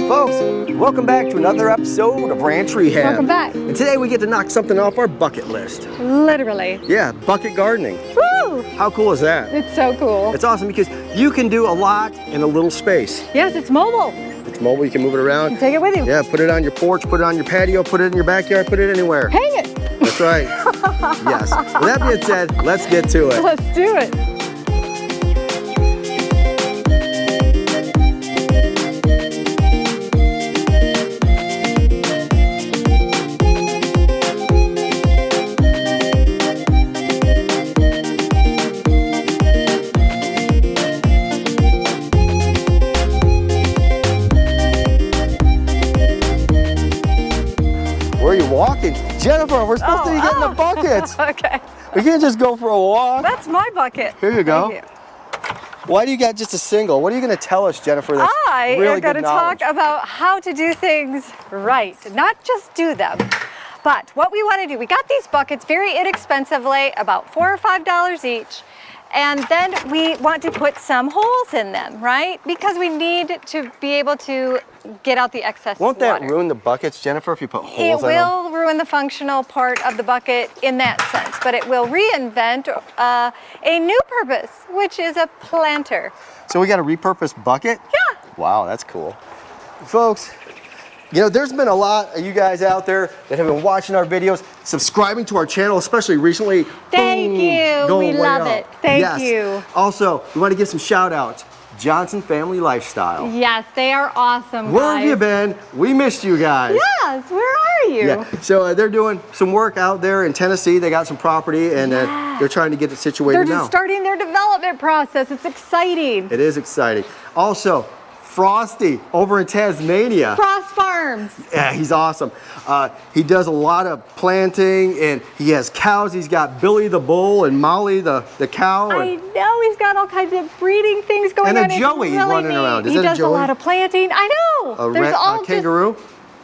Folks, welcome back to another episode of Ranch Rehab. Welcome back. And today we get to knock something off our bucket list. Literally. Yeah, bucket gardening. Woo! How cool is that? It's so cool. It's awesome because you can do a lot in a little space. Yes, it's mobile. It's mobile, you can move it around. You take it with you. Yeah, put it on your porch, put it on your patio, put it in your backyard, put it anywhere. Hang it. That's right. Yes. With that being said, let's get to it. Let's do it. Where are you walking? Jennifer, we're supposed to be getting the buckets. Okay. We can't just go for a walk. That's my bucket. Here you go. Thank you. Why do you got just a single? What are you going to tell us, Jennifer? That's I really am going to good knowledge? talk about how to do things right, not just do them. But what we want to do, we got these buckets very inexpensively, about $4 or $5 each. And then we want to put some holes in them, right? Because we need to be able to get out the excess Won't that water. ruin the buckets, Jennifer, if you put holes It in them? will ruin the functional part of the bucket in that sense, but it will reinvent a new purpose, which is a planter. So we got a repurposed bucket? Yeah. Wow, that's cool. Folks, you know, there's been a lot of you guys out there that have been watching our videos, subscribing to our channel, especially recently. Thank Boom, you. going We way love up. it. Thank Yes. you. Also, we want to give some shout outs. Johnson Family Lifestyle. Yes, they are awesome, Where guys. have you been? We missed you guys. Yes, where are you? Yeah, so they're doing some work out there in Tennessee. They got some property and they're trying to get it situated They're now. just starting their development process. It's exciting. It is exciting. Also, Frosty over in Tasmania. Cross Farms. Yeah, he's awesome. He does a lot of planting and he has cows. He's got Billy the bull and Molly the cow. I know, he's got all kinds of breeding things going And on. a It's Joey really running neat. around. Is he that a does Joey? a lot of planting. I know. There's all just- kangaroo.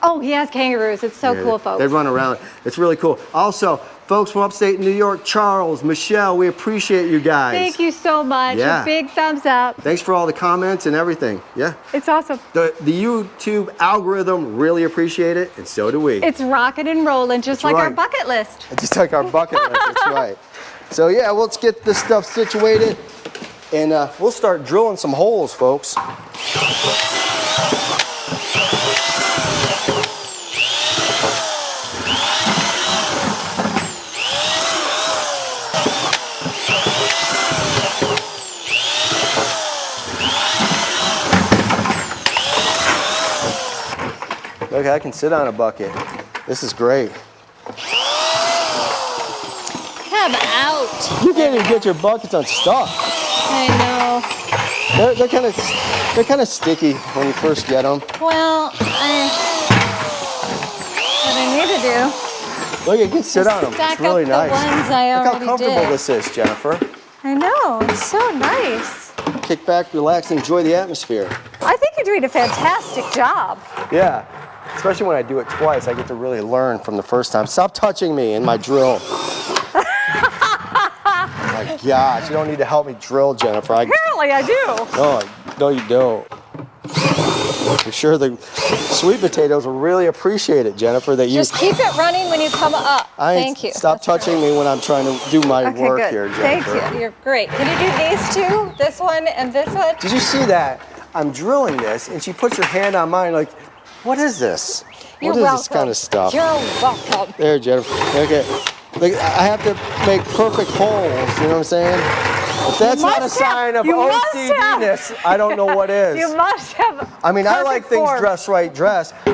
Oh, he has kangaroos. It's so cool, folks. They run around. It's really cool. Also, folks from upstate New York, Charles, Michelle, we appreciate you guys. Thank you so much. Yeah. A big thumbs up. Thanks for all the comments and everything. Yeah. It's awesome. The YouTube algorithm really appreciate it, and so do we. It's rocking and rolling, just like our right. bucket list. Just like our bucket list, that's right. So yeah, let's get this stuff situated, and we'll start drilling some holes, folks. Okay, I can sit on a bucket. This is great. Come out. You can't even get your buckets unstuck. I know. They're kind of sticky when you first get them. Well, what I need to do. Look, you can sit on them. stack It's really up nice. the ones I Look how already comfortable did. this is, Jennifer. I know. It's so nice. Kick back, relax, and enjoy the atmosphere. I think you're doing a fantastic job. Yeah, especially when I do it twice, I get to really learn from the first time. Stop touching me in my drill. My gosh, you don't need to help me drill, Jennifer. Apparently I do. No, you don't. I'm sure the sweet potatoes will really appreciate it, Jennifer, that you... Just keep it running when you come up. Thank you. Stop touching me when I'm trying to do my Okay, work good. here, Jennifer. Thank you. You're great. Can you do these two? This one and this one? Did you see that? I'm drilling this, and she puts her hand on mine like, what is this? You're What is welcome. this kind of stuff? You're welcome. There, Jennifer. Okay. Like, I have to make perfect holes, you know what I'm saying? If that's not a sign of OCD-ness, I don't know what is. You must have. I mean, I like things form. dressed right,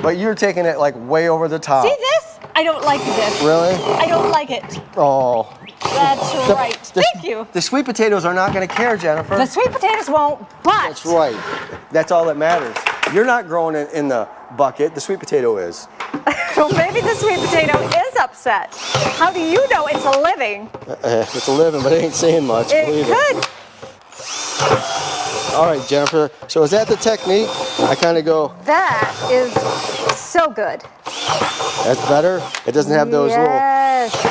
but you're taking it like way over the top. See this? I don't like this. Really? I don't like it. Oh. That's right. Thank you. The sweet potatoes are not going to care, Jennifer. The sweet potatoes won't, but. That's right. That's all that matters. You're not growing it in the bucket. The sweet potato is. Well, maybe the sweet potato is upset. How do you know it's a living? It's a living, but it ain't saying much. It could. All right, Jennifer. So is that the technique? I kind of go. That is so good. That's better. It doesn't have those little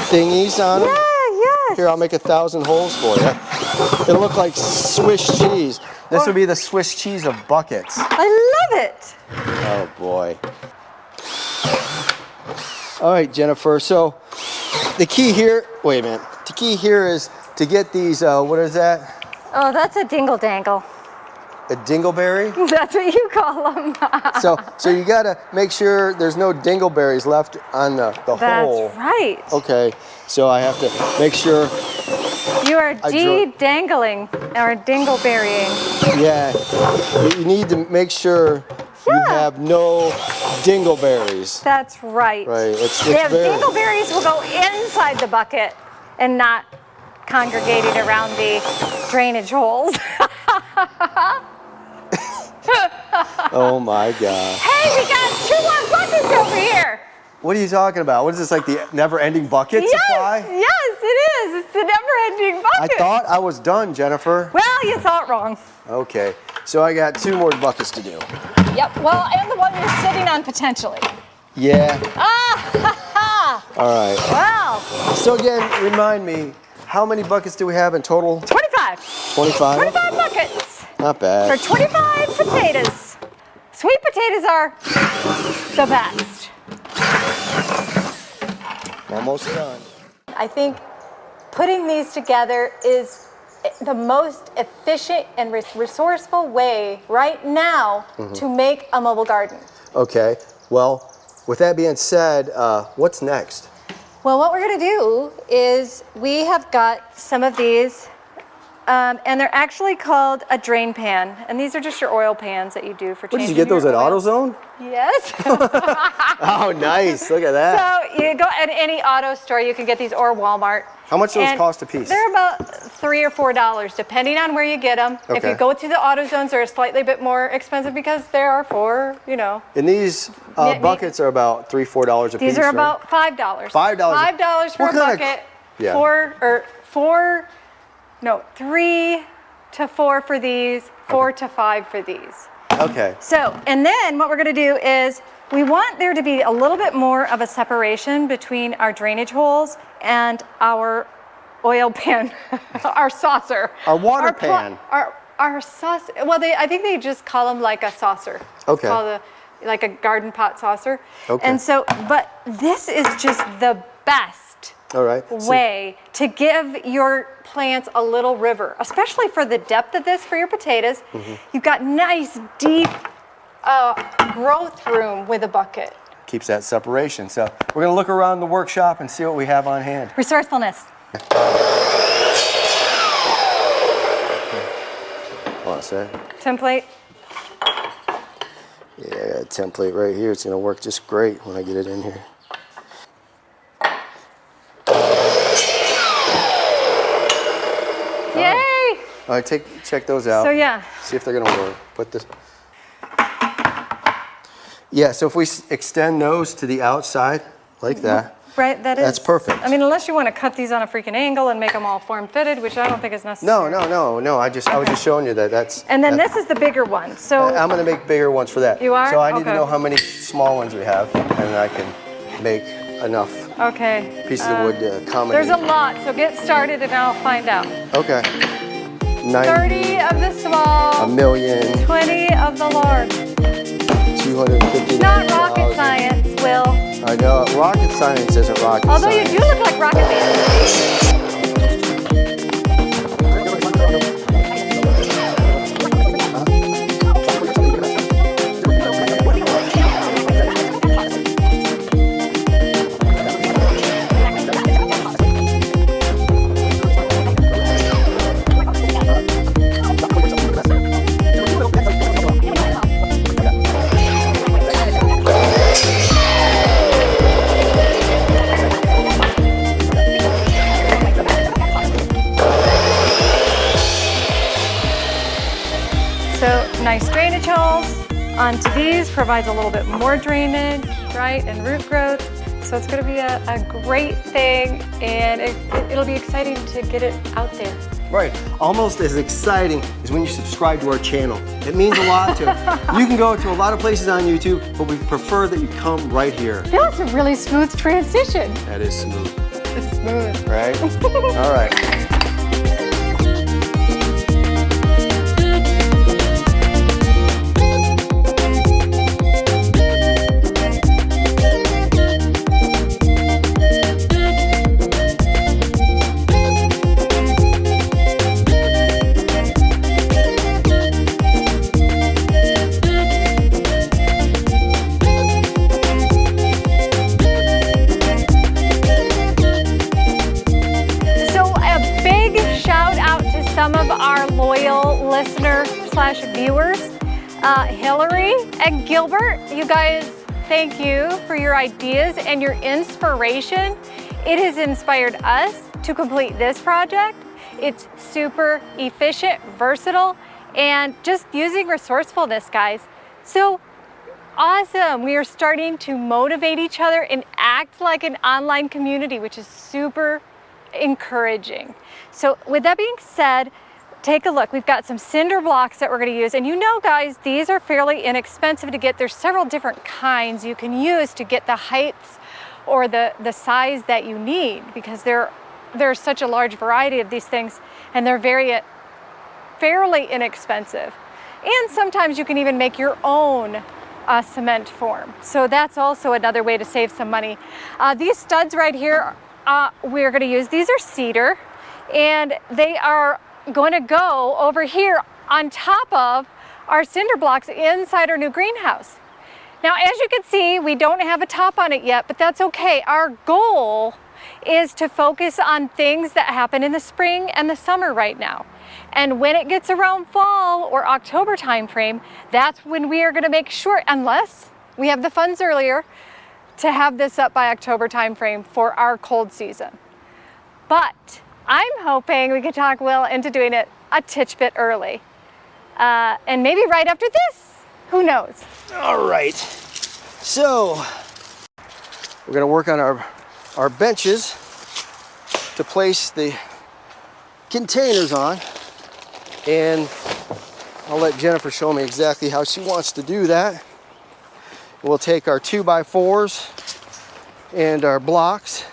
thingies on it. Yeah, yes. Here, I'll make 1,000 holes for you. It'll look like Swiss cheese. This would be the Swiss cheese of buckets. I love it. Oh boy. All right, Jennifer. So the key here, wait a minute. The key here is to get these, what is that? Oh, that's a dingle dangle. A dingleberry? That's what you call them. So you gotta make sure there's no dingleberries left on the hole. That's right. Okay, so I have to make sure. You are de-dangling or dingleberrying. Yeah, you need to make sure you have no dingleberries. That's right. Right, it's dingleberries will go inside the bucket and not congregating around the drainage holes. Oh my God. Hey, we got 2 more buckets over here. What are you talking about? What is this, like the never-ending bucket supply? Yes, it is. It's the never-ending bucket. I thought I was done, Jennifer. Well, you thought wrong. Okay, so I got 2 more buckets to do. Yep, well, and the one you're sitting on potentially. Yeah. Ah, ha, ha. All right. Wow. So again, remind me, how many buckets do we have in total? 25. 25? 25 buckets. Not bad. For 25 potatoes. Sweet potatoes are the best. Almost done. I think putting these together is the most efficient and resourceful way right now to make a mobile garden. Okay, well, with that being said, what's next? Well, what we're gonna do is we have got some of these, and they're actually called a drain pan. And these are just your oil pans that you do for changing. What, did you get those at oil. AutoZone? Yes. Oh, nice, look at that. So you go at any auto store, you can get these, or Walmart. How much do those cost a piece? They're about $3 or $4, depending on where you get them. Okay. If you go to the AutoZones, they're a slightly bit more expensive because there are 4, you know. And these buckets are about $3, $4 a piece. These are right? about $5. $5 for a bucket. Yeah. 3 to 4 for these, 4 to 5 for these. Okay. So, and then what we're gonna do is we want there to be a little bit more of a separation between our drainage holes and our oil pan, our saucer. Our water pan. Our saucer, well, I think they just call them like a saucer. Okay. It's called like a garden pot saucer. Okay. And so, but this is just the best All right. way to give your plants a little river, especially for the depth of this for your potatoes. You've got nice, deep growth room with a bucket. Keeps that separation. So we're gonna look around the workshop and see what we have on hand. Resourcefulness. Hold on a sec. Template. Yeah, I got a template right here. It's gonna work just great when I get it in here. Yay! All right, check those out. So yeah. See if they're gonna work. Put this. Yeah, so if we extend those to the outside like that. Right, that's perfect. I mean, unless you want to cut these on a freaking angle and make them all form-fitted, which I don't think is necessary. No. I was just showing you that's. And then this is the bigger one. So I'm gonna make bigger ones for that. You are? So I need to Okay. know how many small ones we have, and I can make enough pieces of wood to accommodate. There's a lot, so get started and I'll find out. Okay. 30 of the small. 1,000,000. 20 of the large. 250. It's not rocket science, Will. I know. Rocket science isn't rocket Although science. you do look like Rocket Man. So nice drainage holes onto these, provides a little bit more drainage, right, and root growth. So it's gonna be a great thing, and it'll be exciting to get it out there. Right, almost as exciting as when you subscribe to our channel. It means a lot to you. Can go to a lot of places on YouTube, but we prefer that you come right here. That's a really smooth transition. That is smooth. It's smooth. Right? All right. viewers. Hillary and Gilbert, you guys, thank you for your ideas and your inspiration. It has inspired us to complete this project. It's super efficient, versatile, and just using resourcefulness, guys. So awesome. We are starting to motivate each other and act like an online community, which is super encouraging. So with that being said, take a look. We've got some cinder blocks that we're going to use. And you know, guys, these are fairly inexpensive to get. There's several different kinds you can use to get the heights or the size that you need, because there's such a large variety of these things, and they're fairly inexpensive. And sometimes you can even make your own cement form. So that's also another way to save some money. These studs right here, we're going to use. These are cedar, and they are going to go over here on top of our cinder blocks inside our new greenhouse. Now, as you can see, we don't have a top on it yet, but that's okay. Our goal is to focus on things that happen in the spring and the summer right now. And when it gets around fall or October timeframe, that's when we are going to make sure, unless we have the funds earlier, to have this up by October timeframe for our cold season. But I'm hoping we can talk Will into doing it a titch bit early. And maybe right after this, who knows? All right, so we're gonna work on our benches to place the containers on, and I'll let Jennifer show me exactly how she wants to do that. We'll take our 2x4s and our blocks,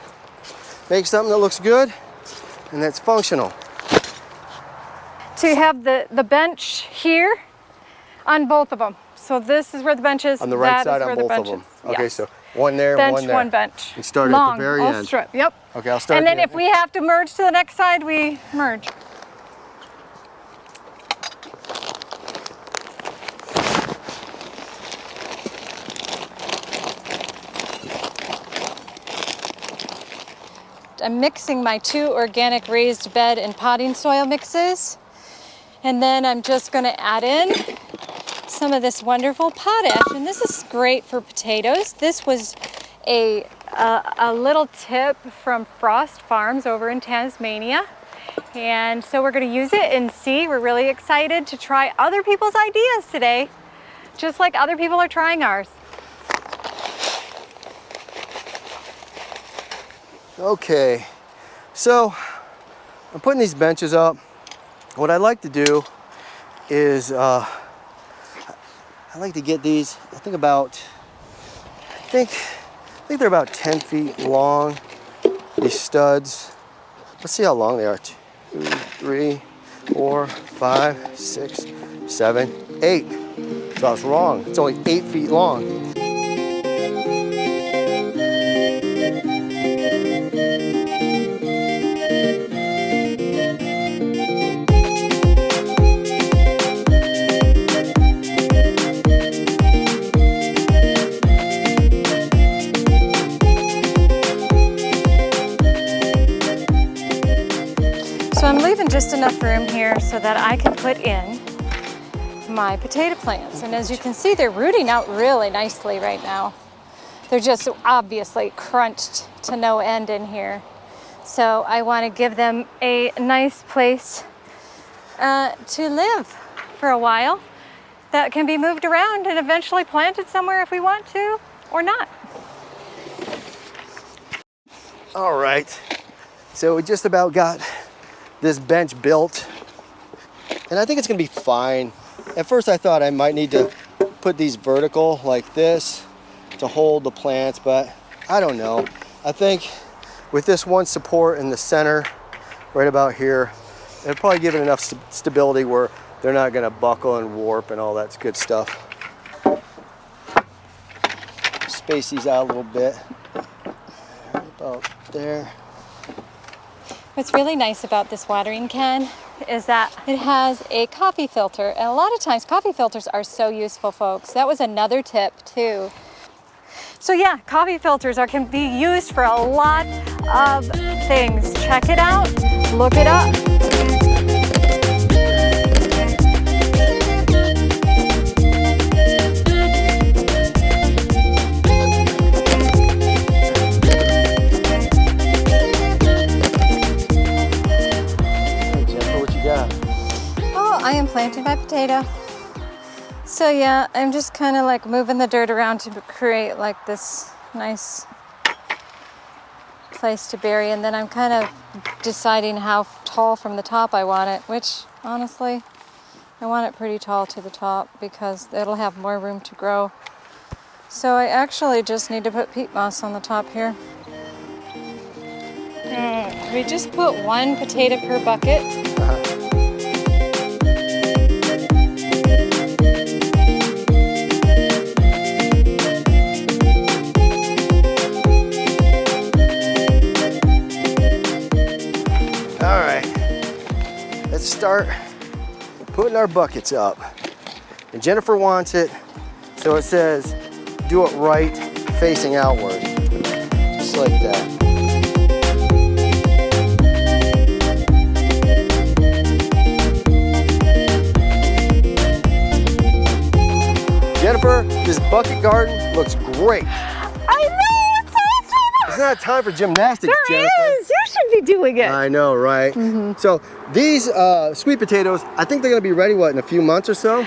make something that looks good and that's functional. To have the bench here on both of them. So this is where the bench is. On the right side on both of them. Okay, yes. so one there, bench, one there. one bench. And start long, at the very all end. Strip. Yep. Okay, I'll start. And then if we have to merge to the next side, we merge. I'm mixing my 2 organic raised bed and potting soil mixes. And then I'm just going to add in some of this wonderful potash. And this is great for potatoes. This was a little tip from Frost Farms over in Tasmania. And so we're going to use it and see. We're really excited to try other people's ideas today, just like other people are trying ours. Okay, so I'm putting these benches up. What I like to do is I like to get these, I think they're about 10 feet long, these studs. Let's see how long they are. 2, 3, 4, 5, 6, 7, 8. So I was wrong. It's only 8 feet long. Just enough room here so that I can put in my potato plants. And as you can see, they're rooting out really nicely right now. They're just obviously crunched to no end in here. So I want to give them a nice place to live for a while that can be moved around and eventually planted somewhere if we want to or not. All right, so we just about got this bench built, and I think it's gonna be fine. At first I thought I might need to put these vertical like this to hold the plants, but I don't know. I think with this one support in the center right about here, it'll probably give it enough stability where they're not gonna buckle and warp and all that good stuff. Space these out a little bit, about there. What's really nice about this watering can is that it has a coffee filter, and a lot of times coffee filters are so useful, folks. That was another tip too. So yeah, coffee filters can be used for a lot of things. Check it out, look it up. Yeah. So yeah, I'm just kind of like moving the dirt around to create like this nice place to bury, and then I'm kind of deciding how tall from the top I want it, which honestly, I want it pretty tall to the top because it'll have more room to grow. So I actually just need to put peat moss on the top here. We just put 1 potato per bucket. All right, let's start putting our buckets up. And Jennifer wants it, so it says, do it right, facing outward, just like that. Jennifer, this bucket garden looks great. I know, it's awesome! It's not time for gymnastics, Jennifer. There is! You should be doing it. I know, right? So these sweet potatoes, I think they're gonna be ready, what, in a few months or so?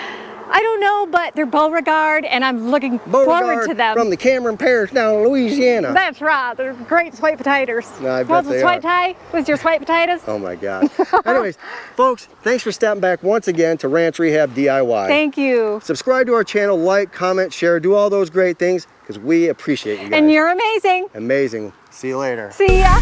I don't know, but they're Beauregard, and I'm looking forward to them. From the Cameron Parish down in Louisiana. That's right. They're great sweet potatoes. No, I bet they sweet tie? Was your sweet potatoes? Oh my God. Anyways, folks, thanks for stopping back once again to Ranch Rehab DIY. Thank you. Subscribe to our channel, like, comment, share, do all those great things because we appreciate you guys. And you're amazing. Amazing. See you later. See ya.